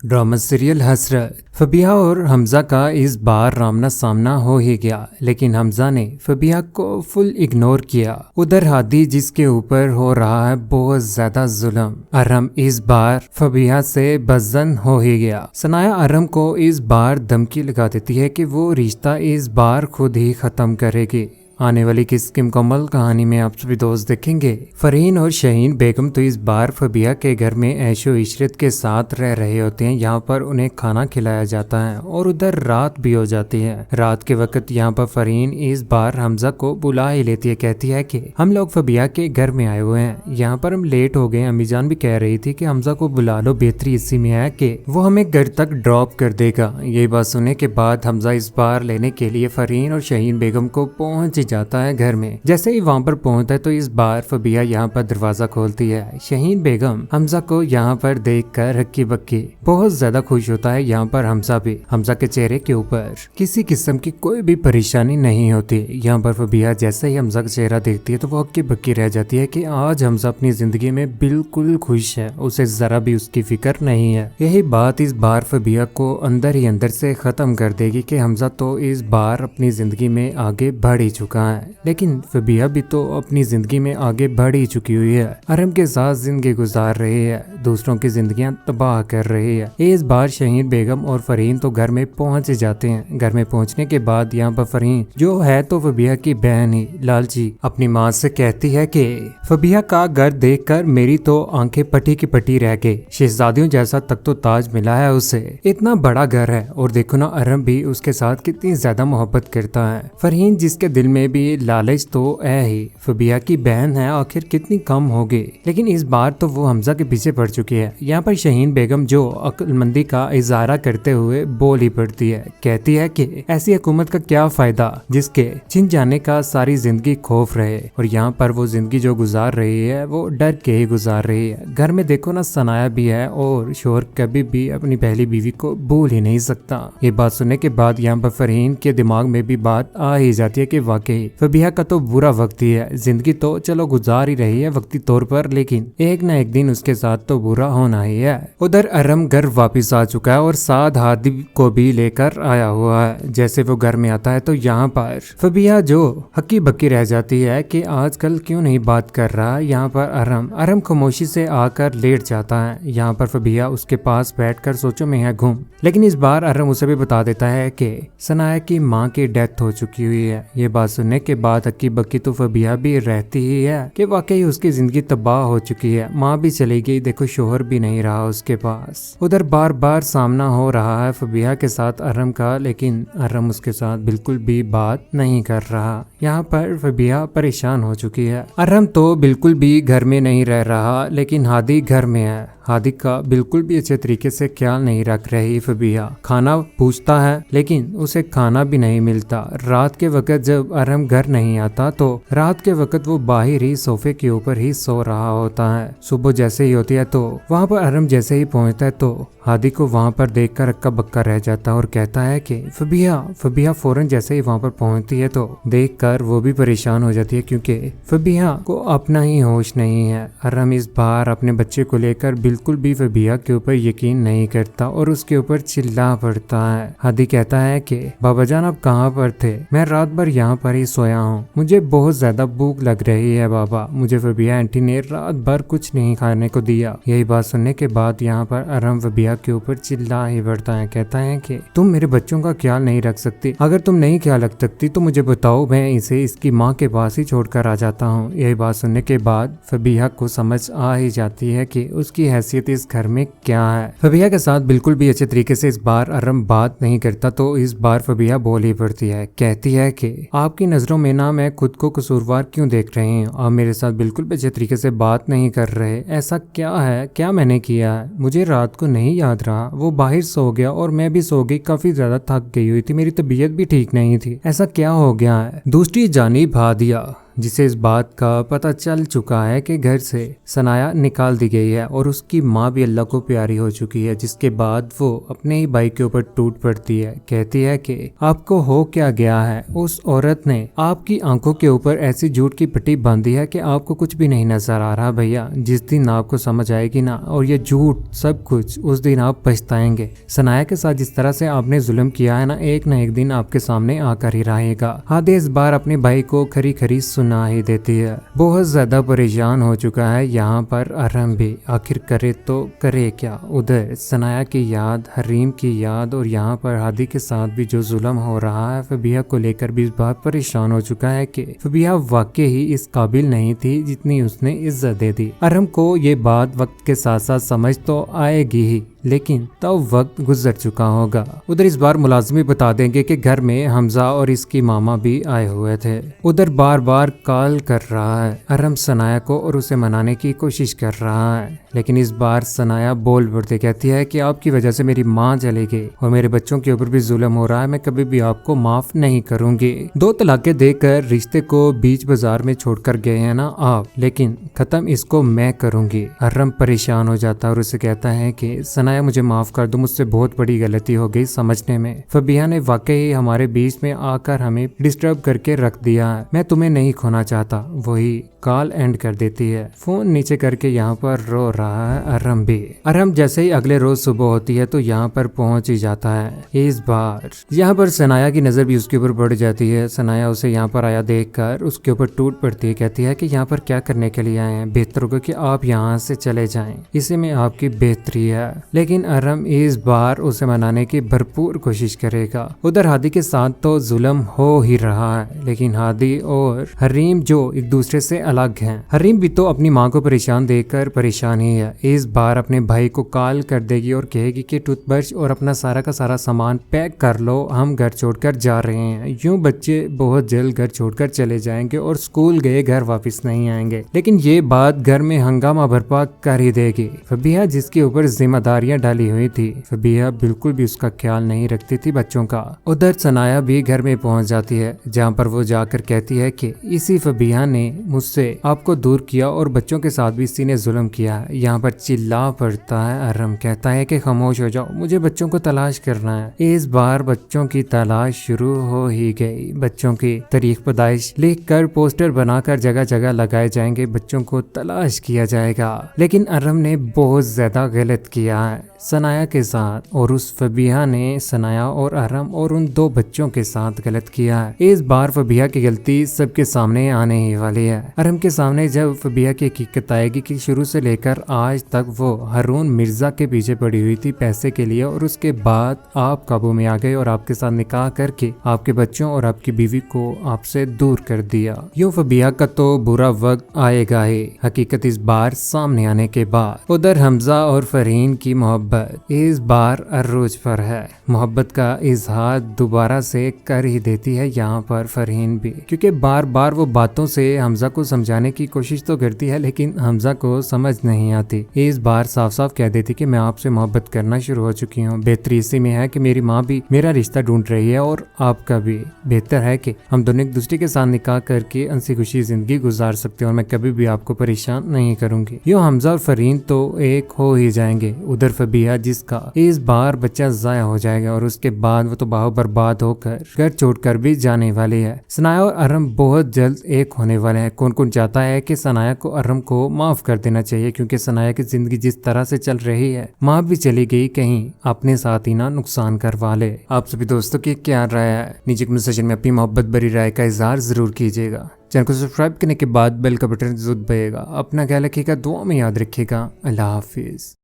Drama serial हसरत। फबिहा और हमजा का इस बार आमना सामना हो ही गया, लेकिन हमजा ने फबिहा को फुल इग्नोर किया। उधर हादी जिसके ऊपर हो रहा है बहुत ज्यादा जुल्म। अरम इस बार फबिहा से बज़न हो ही गया। सनाया अरम को इस बार धमकी लगा देती है कि वो रिश्ता इस बार खुद ही खत्म करेगी। आने वाली किस की मुकम्मल कहानी में आप सभी दोस्त देखेंगे। फरहीन और शहीन बेगम तो इस बार फबिहा के घर में ऐशो इशरत के साथ रह रहे होते हैं। यहाँ पर उन्हें खाना खिलाया जाता है और उधर रात भी हो जाती है। रात के वक्त यहाँ पर फरहीन इस बार हमजा को बुला ही लेती है। कहती है कि हम लोग फबिहा के घर में आए हुए हैं, यहाँ पर हम लेट हो गए। अम्मीजान भी कह रही थी कि हमजा को बुला लो, बेहतरी इसी में है कि वो हमें घर तक ड्रॉप कर देगा। ये बात सुनने के बाद हमजा इस बार लेने के लिए फरहीन और शहीन बेगम को पहुंच जाता है घर में। जैसे ही वहां पर पहुंचता है तो इस बार फबिहा यहाँ पर दरवाजा खोलती है। शहीन बेगम हमजा को यहाँ पर देखकर हक्की बक्की बहुत ज्यादा खुश होता है। यहाँ पर हमजा भी, हमजा के चेहरे के ऊपर किसी किस्म की कोई भी परेशानी नहीं होती। यहाँ पर फबिहा जैसे ही हमजा का चेहरा देखती है तो वो हक्की बक्की रह जाती है कि आज हमजा अपनी जिंदगी में बिल्कुल खुश है, उसे जरा भी उसकी फिक्र नहीं है। यही बात इस बार फबिहा को अंदर ही अंदर से खत्म कर देगी कि हमजा तो इस बार अपनी जिंदगी में आगे बढ़ ही चुका है। लेकिन फबिहा भी तो अपनी जिंदगी में आगे बढ़ ही चुकी हुई है। अरम के साथ जिंदगी गुजार रही है, दूसरों की जिंदगियां तबाह कर रही है। इस बार शहीन बेगम और फरहीन तो घर में पहुंच जाते हैं। घर में पहुंचने के बाद यहाँ पर फरहीन जो है तो फबिहा की बहन ही लालची अपनी माँ से कहती है कि फबिहा का घर देखकर मेरी तो आंखें पटी की पटी रह गई। शहजादियों जैसा तक तो ताज मिला है उसे, इतना बड़ा घर है और देखो ना अरम भी उसके साथ कितनी ज्यादा मोहब्बत करता है। फरहीन जिसके दिल में भी लालच तो है ही, फबिहा की बहन है आखिर कितनी कम होगी। लेकिन इस बार तो वो हमजा के पीछे पड़ चुकी है। यहाँ पर शहीन बेगम जो अक्लमंदी का इजारा करते हुए बोल ही पड़ती है। कहती है कि ऐसी हुकूमत का क्या फायदा जिसके छिन जाने का सारी जिंदगी खौफ रहे, और यहाँ पर वो जिंदगी जो गुजार रही है वो डर के ही गुजार रही है। घर में देखो ना सनाया भी है और शोहर कभी भी अपनी पहली बीवी को भूल ही नहीं सकता। ये बात सुनने के बाद यहाँ पर फरहीन के दिमाग में भी बात आ ही जाती है कि वाकई फबिहा का तो बुरा वक्त ही है। जिंदगी तो चलो गुजार ही रही है वक्ती तौर पर, लेकिन एक न एक दिन उसके साथ तो बुरा होना ही है। उधर अरम घर वापस आ चुका है और साथ हादी को भी लेकर आया हुआ है। जैसे वो घर में आता है तो यहाँ पर फबिहा जो हक्की बक्की रह जाती है कि आजकल क्यों नहीं बात कर रहा। यहाँ पर अरम खामोशी से आकर लेट जाता है। यहाँ पर फबिहा उसके पास बैठकर सोचो में है घूम। लेकिन इस बार अरम उसे भी बता देता है कि सनाया की माँ की डेथ हो चुकी हुई है। ये बात सुनने के बाद हक्की बक्की तो फबिहा भी रहती ही है कि वाकई उसकी जिंदगी तबाह हो चुकी है। माँ भी चली गई, देखो शोहर भी नहीं रहा उसके पास। उधर बार बार सामना हो रहा है फबिहा के साथ अरम का, लेकिन अरम उसके साथ बिल्कुल भी बात नहीं कर रहा। यहाँ पर फबिहा परेशान हो चुकी है। अरम तो बिल्कुल भी घर में नहीं रह रहा, लेकिन हादी घर में है। हादी का बिल्कुल भी अच्छे तरीके से ख्याल नहीं रख रही फबिहा। खाना पूछता है लेकिन उसे खाना भी नहीं मिलता। रात के वक्त जब अरम घर नहीं आता तो रात के वक्त वो बाहर ही सोफे के ऊपर ही सो रहा होता है। सुबह जैसे ही होती है तो वहाँ पर अरम जैसे ही पहुँचता है तो हादी को वहाँ पर देखकर अक्का बक्का रह जाता है और कहता है कि फबिहा फौरन जैसे ही वहाँ पर पहुँचती है तो देखकर वो भी परेशान हो जाती है, क्योंकि फबिहा को अपना ही होश नहीं है। अरम इस बार अपने बच्चे को लेकर बिल्कुल भी फबिहा के ऊपर यकीन नहीं करता और उसके ऊपर चिल्ला पड़ता है। हादी कहता है कि बाबा जान आप कहाँ पर थे? मैं रात भर यहाँ पर ही सोया हूँ, मुझे बहुत ज्यादा भूख लग रही है बाबा, मुझे फबिहा आंटी ने रात भर कुछ नहीं खाने को दिया। यही बात सुनने के बाद यहाँ पर अरम फबिहा के ऊपर चिल्ला ही पड़ता है। कहता है कि तुम मेरे बच्चों का ख्याल नहीं रख सकती, अगर तुम नहीं ख्याल रख सकती तो मुझे बताओ, मैं इसे इसकी माँ के पास ही छोड़कर आ जाता हूँ। यही बात सुनने के बाद फबिहा को समझ आ ही जाती है कि उसकी हैसियत इस घर में क्या है। फबिहा के साथ बिल्कुल भी अच्छे तरीके से इस बार अरम बात नहीं करता तो इस बार फबिहा बोल ही पड़ती है। कहती है कि आपकी नजरों में ना मैं खुद को कसूरवार क्यों देख रही हूँ? आप मेरे साथ बिल्कुल भी अच्छे तरीके से बात नहीं कर रहे। ऐसा क्या है, क्या मैंने किया है? मुझे रात को नहीं याद रहा, वो बाहर सो गया और मैं भी सो गई, काफी ज्यादा थक गई हुई थी, मेरी तबीयत भी ठीक नहीं थी, ऐसा क्या हो गया है? दूसरी जानिब हादिया जिसे इस बात का पता चल चुका है कि घर से सनाया निकाल दी गई है और उसकी माँ भी अल्लाह को प्यारी हो चुकी है। जिसके बाद वो अपने ही भाई के ऊपर टूट पड़ती है, कहती है कि आपको हो क्या गया है। उस औरत ने आपकी आंखों के ऊपर ऐसी झूठ की पट्टी बांधी है कि आपको कुछ भी नहीं नजर आ रहा भैया। जिस दिन आपको समझ आएगी ना और ये झूठ सब कुछ, उस दिन आप पछताएंगे। सनाया के साथ जिस तरह से आपने जुल्म किया है ना एक दिन आपके सामने आकर ही रहेगा। हादी इस बार अपने भाई को खरी खरी सुना ही देती है। बहुत ज्यादा परेशान हो चुका है यहाँ पर अरहम भी, आखिर करे तो करे क्या। उधर सनाया की याद, हरीम की याद और यहाँ पर हादी के साथ भी जो जुल्म हो रहा है, फबिहा को लेकर भी इस बार परेशान हो चुका है कि फबिहा वाकई ही इस काबिल नहीं थी जितनी उसने इज्जत दे दी। अरहम को ये बात वक्त के साथ साथ समझ तो आएगी ही, लेकिन तब वक्त गुजर चुका होगा। उधर इस बार मुलाजिम भी बता देंगे कि घर में हमजा और इसकी मामा भी आए हुए थे। उधर बार बार कॉल कर रहा है अरहम सनाया को और उसे मनाने की कोशिश कर रहा है, लेकिन इस बार सनाया बोल पड़ते कहती है कि आपकी वजह से मेरी माँ चली गई और मेरे बच्चों के ऊपर भी जुल्म हो रहा है, मैं कभी भी आपको माफ नहीं करूंगी। 2 तलाके देकर रिश्ते को बीच बाजार में छोड़कर गए हैं ना आप, लेकिन खत्म इसको मैं करूंगी। अरहम परेशान हो जाता है और उसे कहता है कि सनाया मुझे माफ कर दो, मुझसे बहुत बड़ी गलती हो गई समझने में। फबिहा ने वाकई हमारे बीच में आकर हमें डिस्टर्ब करके रख दिया है, मैं तुम्हें नहीं खोना चाहता। वही कॉल एंड कर देती है। फोन नीचे करके यहाँ पर रो रहा है अरहम भी। अरहम जैसे ही अगले रोज सुबह होती है तो यहाँ पर पहुंच ही जाता है। इस बार यहाँ पर सनाया की नजर भी उसके ऊपर बढ़ जाती है। सनाया उसे यहाँ पर आया देखकर उसके ऊपर टूट पड़ती है, कहती है कि यहाँ पर क्या करने के लिए आए हैं, बेहतर होगा कि आप यहाँ से चले जाएं, इसी में आपकी बेहतरी है। लेकिन अरहम इस बार उसे मनाने की भरपूर कोशिश करेगा। उधर हादी के साथ तो जुल्म हो ही रहा है, लेकिन हादी और हरीम जो एक दूसरे से अलग हैं। हरीम भी तो अपनी माँ को परेशान देखकर परेशान ही है। इस बार अपने भाई को कॉल कर देगी और कहेगी कि टूथब्रश और अपना सारा का सारा सामान पैक कर लो, हम घर छोड़कर जा रहे हैं। यूं बच्चे बहुत जल्द घर छोड़कर चले जाएंगे और स्कूल गए घर वापस नहीं आएंगे, लेकिन ये बात घर में हंगामा बर्पा कर ही देगी। फबिहा जिसके ऊपर जिम्मेदारियां डाली हुई थी, फबिहा बिल्कुल भी उसका ख्याल नहीं रखती थी बच्चों का। उधर सनाया भी घर में पहुंच जाती है, जहाँ पर वो जाकर कहती है कि इसी फबिहा ने मुझसे आपको दूर किया और बच्चों के साथ भी इसी ने जुल्म किया। यहाँ पर चिल्ला पड़ता है अरहम, कहता है कि खामोश हो जाओ, मुझे बच्चों को तलाश करना है। इस बार बच्चों की तलाश शुरू हो ही गई। बच्चों की तारीख पैदाइश लिखकर पोस्टर बनाकर जगह जगह लगाए जाएंगे, बच्चों को तलाश किया जाएगा। लेकिन अरहम ने बहुत ज्यादा गलत किया है सनाया के साथ, और उस फबिहा ने सनाया और अरहम और उन 2 बच्चों के साथ गलत किया है। इस बार फबिहा की गलती सबके सामने आने ही वाली है। अरहम के सामने जब फबिहा की हकीकत आएगी कि शुरू से लेकर आज तक वो हारून मिर्जा के पीछे पड़ी हुई थी पैसे के लिए, और उसके बाद आप काबू में आ गए और आपके साथ निकाह करके आपके बच्चों और आपकी बीवी को आपसे दूर कर दिया। यूं फबिहा का तो बुरा वक्त आएगा ही हकीकत इस बार सामने आने के बाद। उधर हमजा और फरहीन की मोहब्बत इस बार अरूज पर है। मोहब्बत का इजहार दोबारा से कर ही देती है यहाँ पर फरहीन भी, क्योंकि बार बार वो बातों से हमजा को समझाने की कोशिश तो करती है, लेकिन हमजा को समझ नहीं आती। इस बार साफ साफ कह देती कि मैं आपसे मोहब्बत करना शुरू हो चुकी हूँ। बेहतरी इसी में है कि मेरी माँ भी मेरा रिश्ता ढूंढ रही है और आपका भी। बेहतर है कि हम दोनों एक दूसरे के साथ निकाह करके हंसी खुशी जिंदगी गुजार सकते हैं और मैं कभी भी आपको परेशान नहीं करूंगी। यूँ हमजा और फरहीन तो एक हो ही जाएंगे। उधर फबिहा जिसका इस बार बच्चा जाया हो जाएगा और उसके बाद वो तो बाहो बर्बाद होकर घर छोड़कर भी जाने वाली है। सनाया और अरहम बहुत जल्द एक होने वाले हैं। कौन कौन चाहता है कि सनाया को अरहम को माफ कर देना चाहिए, क्योंकि सनाया की जिंदगी जिस तरह से चल रही है, माँ भी चली गई कहीं अपने साथ ही ना नुकसान करवा ले। आप सभी दोस्तों की क्या राय है, नीचे कमेंट सेक्शन में अपनी मोहब्बत भरी राय का इजहार जरूर कीजिएगा। चैनल को सब्सक्राइब करने के बाद बेल का बटन जरूर दबाइएगा। अपना ख्याल रखिएगा, दुआ में याद रखिएगा। अल्लाह हाफिज।